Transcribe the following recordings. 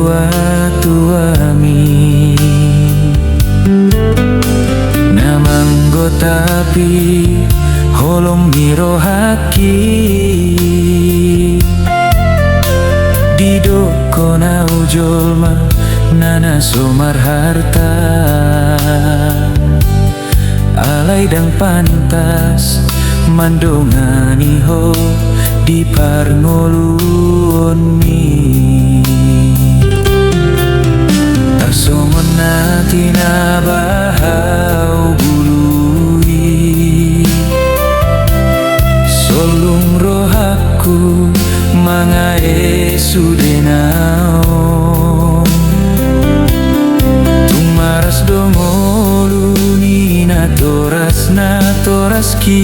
tua-tuami namanggo tapi holong miro haki didoko na ujolma nana somar harta alay dang pantas mandongani ho di parngoluon mi tarsongon na tinabahaw bului solung rohaku mga esudenao tumaras dongolu ni na toras ki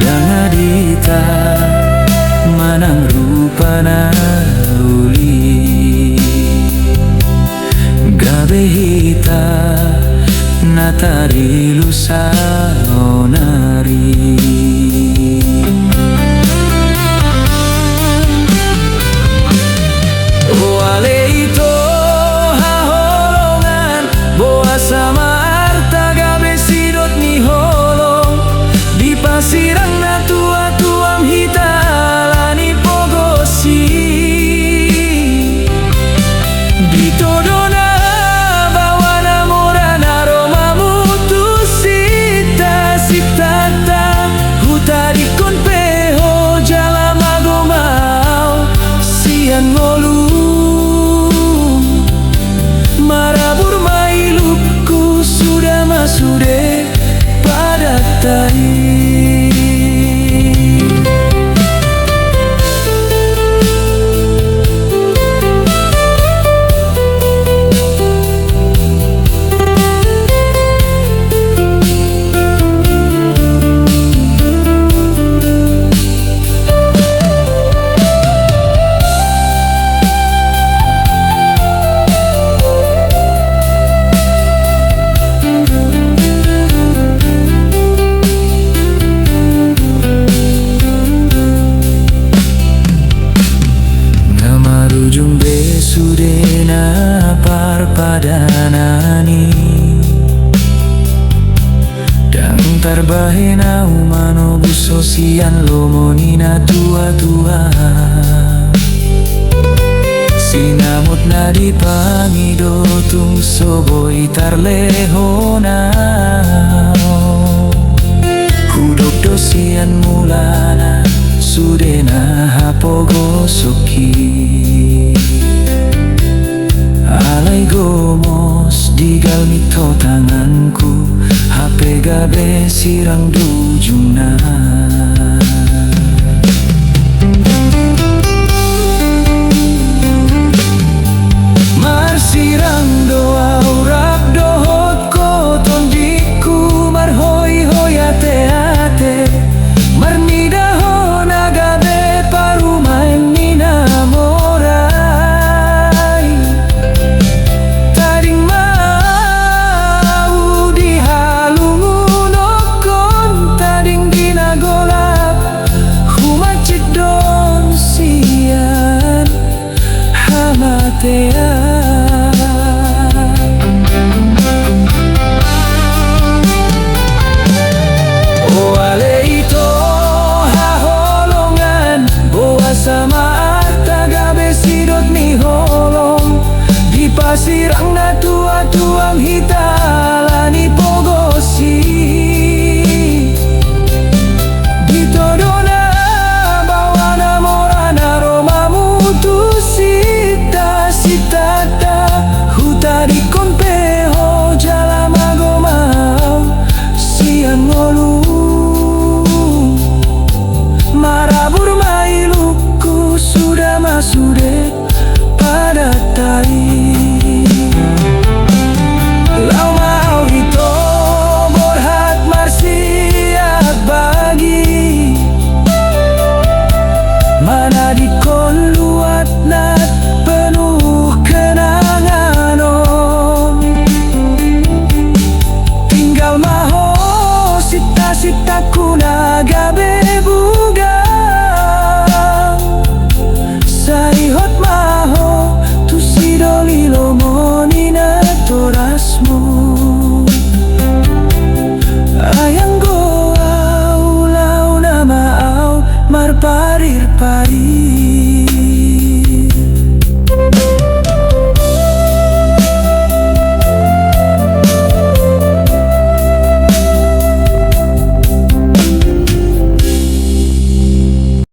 dangadita manang rupa na uli gabehita natari lusa onari wale ito haholongan boa sama arta gabe sidot ni holong di pasirang na tua-tuam hitalani pogosi di todona bawana morana roma mutusita sitata hutari kon peho jala magomau sian ngolu marabur mailupku sudah masude pada tai jumbe sudena parpadanani dang tarbahena umano busosian lomonina tua-tua sinamut na dipangido tung soboi tarlehona hudok dosian mulana sudena hapogosoki alay gomos digal mito tanganku HP gabe sirang dujung na marsirang doa urap dohot koton diku marhoi hoyate ate marnida hona gabe parumain nina morai taring mau dihalungun okon taring ginagolap humacit don sian hamatea sama arta gabe sidot ni holong di pasirang na tua-tuang hitalani pogosi di todona bawana morana roma mutusita sitata hutari kon peho jala magomau sian ngolu marabur mailu sudah masude